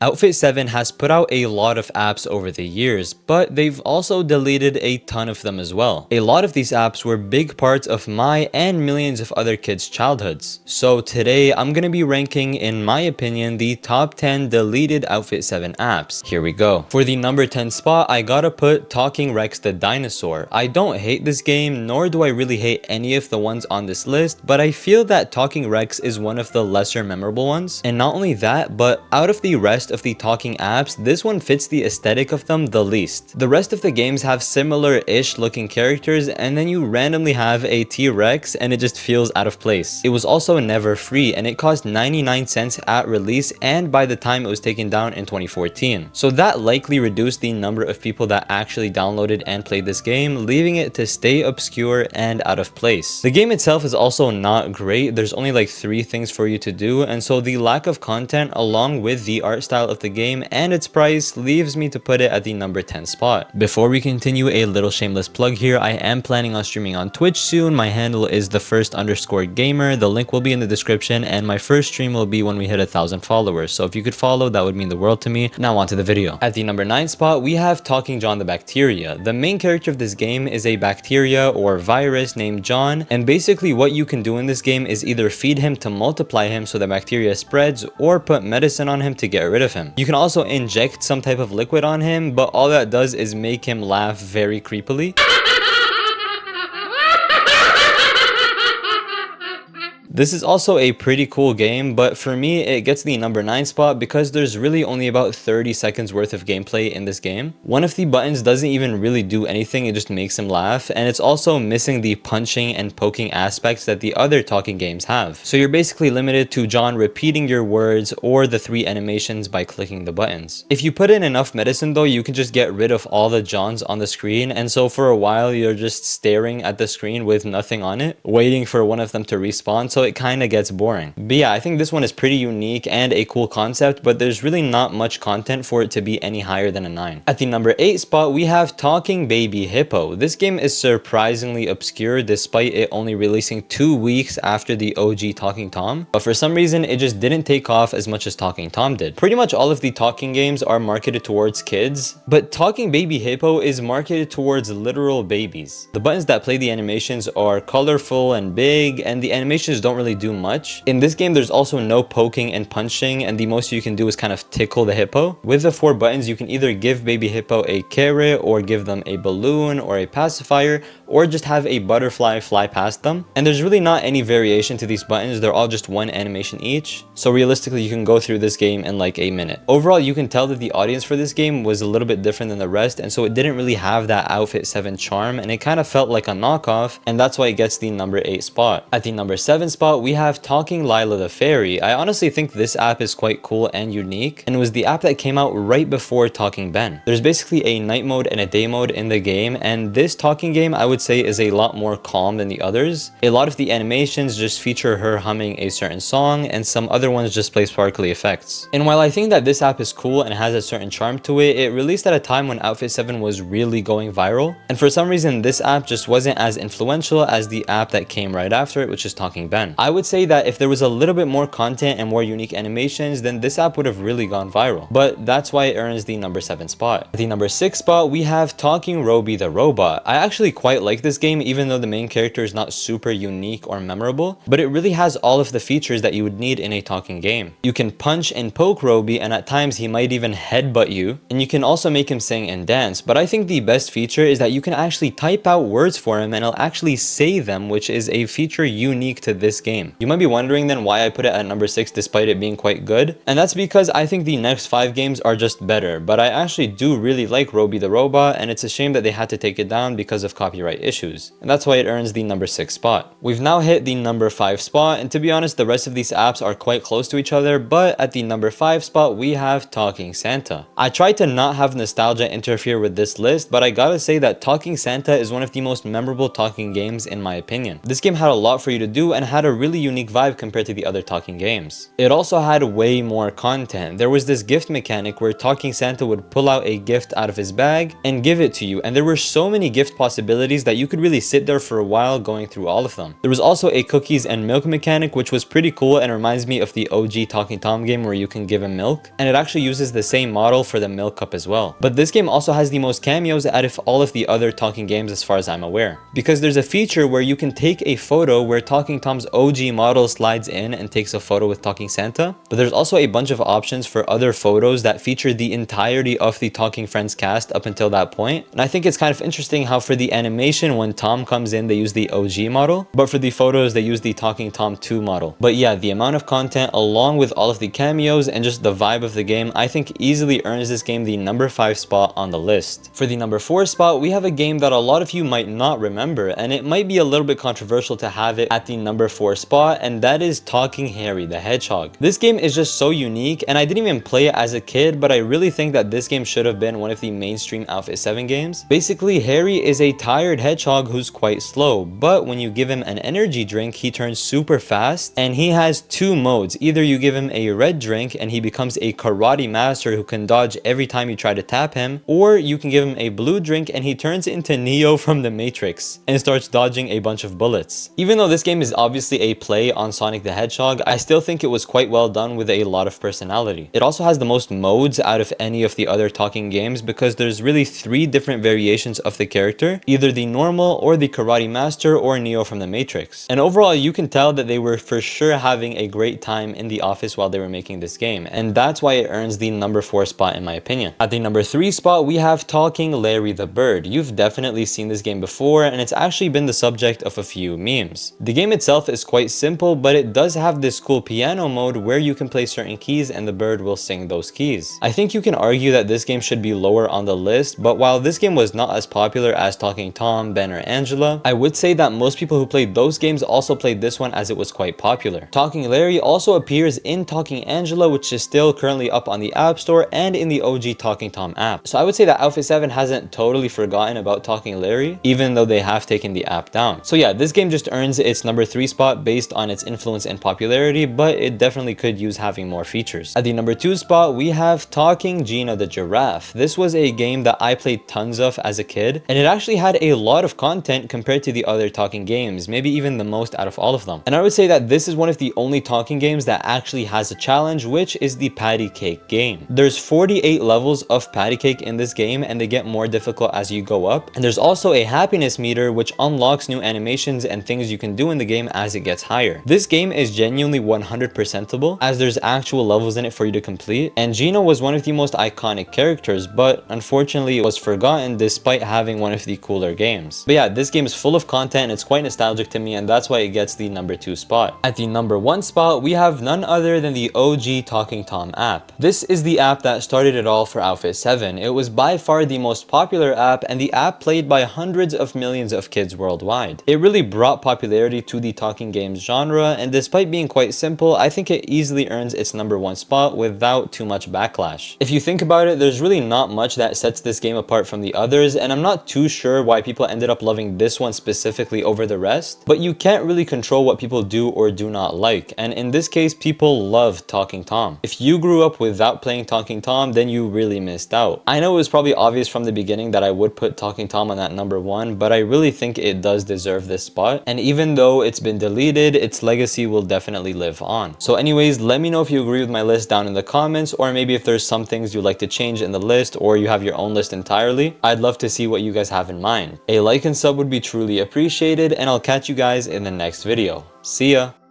Outfit7 has put out a lot of apps over the years, but they've also deleted a ton of them as well. A lot of these apps were big parts of my and millions of other kids' childhoods. So today I'm gonna be ranking, in my opinion, the top 10 deleted Outfit7 apps. Here we go. For the number 10 spot, I gotta put Talking Rex the Dinosaur. I don't hate this game, nor do I really hate any of the ones on this list, but I feel that Talking Rex is one of the lesser memorable ones. And not only that, but out of the rest of the talking apps, this one fits the aesthetic of them the least. The rest of the games have similar-ish looking characters, and then you randomly have a T-Rex and it just feels out of place. It was also never free, and it cost 99 cents at release and by the time it was taken down in 2014. So that likely reduced the number of people that actually downloaded and played this game, leaving it to stay obscure and out of place. The game itself is also not great. There's only like 3 things for you to do, and so the lack of content along with the art style of the game and its price leaves me to put it at the number 10 spot. Before we continue, a little shameless plug here. I am planning on streaming on Twitch soon. My handle is @thefirst_gamer. The link will be in the description, and my first stream will be when we hit 1,000 followers. So if you could follow, that would mean the world to me. Now on to the video. At the number 9 spot, we have Talking John the Bacteria. The main character of this game is a bacteria or virus named John, and basically what you can do in this game is either feed him to multiply him so the bacteria spreads, or put medicine on him to get rid of him. You can also inject some type of liquid on him, but all that does is make him laugh very creepily. This is also a pretty cool game, but for me, it gets the number 9 spot because there's really only about 30 seconds worth of gameplay in this game. One of the buttons doesn't even really do anything, it just makes him laugh, and it's also missing the punching and poking aspects that the other talking games have. So you're basically limited to John repeating your words or the 3 animations by clicking the buttons. If you put in enough medicine though, you can just get rid of all the Johns on the screen, and so for a while you're just staring at the screen with nothing on it, waiting for one of them to respawn, so it kind of gets boring. But yeah, I think this one is pretty unique and a cool concept, but there's really not much content for it to be any higher than a 9. At the number 8 spot, we have Talking Baby Hippo. This game is surprisingly obscure despite it only releasing 2 weeks after the OG Talking Tom, but for some reason it just didn't take off as much as Talking Tom did. Pretty much all of the talking games are marketed towards kids, but Talking Baby Hippo is marketed towards literal babies. The buttons that play the animations are colorful and big, and the animations don't really do much. In this game, there's also no poking and punching, and the most you can do is kind of tickle the hippo. With the 4 buttons, you can either give baby hippo a carrot, or give them a balloon or a pacifier, or just have a butterfly fly past them. And there's really not any variation to these buttons. They're all just 1 animation each. So realistically, you can go through this game in like a minute. Overall, you can tell that the audience for this game was a little bit different than the rest, and so it didn't really have that Outfit7 charm, and it kind of felt like a knockoff, and that's why it gets the number 8 spot. At the number 7 spot, we have Talking Lila the Fairy. I honestly think this app is quite cool and unique, and it was the app that came out right before Talking Ben. There's basically a night mode and a day mode in the game, and this talking game I would say is a lot more calm than the others. A lot of the animations just feature her humming a certain song, and some other ones just play sparkly effects. And while I think that this app is cool and has a certain charm to it, it released at a time when Outfit7 was really going viral, and for some reason this app just wasn't as influential as the app that came right after it, which is Talking Ben. I would say that if there was a little bit more content and more unique animations, then this app would have really gone viral. But that's why it earns the number 7 spot. At the number 6 spot, we have Talking Roby the Robot. I actually quite like this game, even though the main character is not super unique or memorable, but it really has all of the features that you would need in a talking game. You can punch and poke Roby, and at times he might even headbutt you, and you can also make him sing and dance. But I think the best feature is that you can actually type out words for him and he'll actually say them, which is a feature unique to this game. You might be wondering then why I put it at number 6 despite it being quite good, and that's because I think the next 5 games are just better, but I actually do really like Roby the Robot, and it's a shame that they had to take it down because of copyright issues, and that's why it earns the number 6 spot. We've now hit the number 5 spot, and to be honest, the rest of these apps are quite close to each other, but at the number 5 spot, we have Talking Santa. I tried to not have nostalgia interfere with this list, but I gotta say that Talking Santa is one of the most memorable talking games in my opinion. This game had a lot for you to do and had a really unique vibe compared to the other talking games. It also had way more content. There was this gift mechanic where Talking Santa would pull out a gift out of his bag and give it to you, and there were so many gift possibilities that you could really sit there for a while going through all of them. There was also a cookies and milk mechanic, which was pretty cool and reminds me of the OG Talking Tom game where you can give him milk, and it actually uses the same model for the milk cup as well. But this game also has the most cameos out of all of the other talking games as far as I'm aware, because there's a feature where you can take a photo where Talking Tom's OG model slides in and takes a photo with Talking Santa, but there's also a bunch of options for other photos that feature the entirety of the Talking Friends cast up until that point. And I think it's kind of interesting how for the animation when Tom comes in they use the OG model, but for the photos they use the Talking Tom 2 model. But yeah, the amount of content along with all of the cameos and just the vibe of the game I think easily earns this game the number 5 spot on the list. For the number 4 spot, we have a game that a lot of you might not remember, and it might be a little bit controversial to have it at the number 4 spot, and that is Talking Harry the Hedgehog. This game is just so unique, and I didn't even play it as a kid, but I really think that this game should have been one of the mainstream Outfit7 games. Basically, Harry is a tired hedgehog who's quite slow, but when you give him an energy drink, he turns super fast, and he has 2 modes. Either you give him a red drink and he becomes a karate master who can dodge every time you try to tap him, or you can give him a blue drink and he turns into Neo from the Matrix and starts dodging a bunch of bullets. Even though this game is obviously a play on Sonic the Hedgehog, I still think it was quite well done with a lot of personality. It also has the most modes out of any of the other talking games because there's really 3 different variations of the character, either the normal or the karate master or Neo from the Matrix. And overall, you can tell that they were for sure having a great time in the office while they were making this game, and that's why it earns the number 4 spot in my opinion. At the number 3 spot, we have Talking Larry the Bird. You've definitely seen this game before, and it's actually been the subject of a few memes. The game itself is quite simple, but it does have this cool piano mode where you can play certain keys and the bird will sing those keys. I think you can argue that this game should be lower on the list, but while this game was not as popular as Talking Tom, Ben, or Angela, I would say that most people who played those games also played this one as it was quite popular. Talking Larry also appears in Talking Angela, which is still currently up on the App Store and in the OG Talking Tom app. So I would say that Outfit7 hasn't totally forgotten about Talking Larry, even though they have taken the app down. So yeah, this game just earns its number 3 spot based on its influence and popularity, but it definitely could use having more features. At the number 2 spot, we have Talking Gina the Giraffe. This was a game that I played tons of as a kid, and it actually had a lot of content compared to the other talking games, maybe even the most out of all of them. And I would say that this is one of the only talking games that actually has a challenge, which is the patty cake game. There's 48 levels of patty cake in this game, and they get more difficult as you go up. And there's also a happiness meter which unlocks new animations and things you can do in the game as it gets higher. This game is genuinely 100%able as there's actual levels in it for you to complete, and Gina was one of the most iconic characters, but unfortunately it was forgotten despite having one of the cooler games. But yeah, this game is full of content and it's quite nostalgic to me, and that's why it gets the number 2 spot. At the number 1 spot, we have none other than the OG Talking Tom app. This is the app that started it all for Outfit7. It was by far the most popular app, and the app played by hundreds of millions of kids worldwide. It really brought popularity to the talking games genre, and despite being quite simple, I think it easily earns its number 1 spot without too much backlash. If you think about it, there's really not much that sets this game apart from the others, and I'm not too sure why people ended up loving this one specifically over the rest, but you can't really control what people do or do not like, and in this case, people love Talking Tom. If you grew up without playing Talking Tom, then you really missed out. I know it was probably obvious from the beginning that I would put Talking Tom on that number 1, but I really think it does deserve this spot, and even though it's been deleted, its legacy will definitely live on. So anyways, let me know if you agree with my list down in the comments, or maybe if there's some things you'd like to change in the list, or you have your own list entirely. I'd love to see what you guys have in mind. A like and sub would be truly appreciated, and I'll catch you guys in the next video. See ya!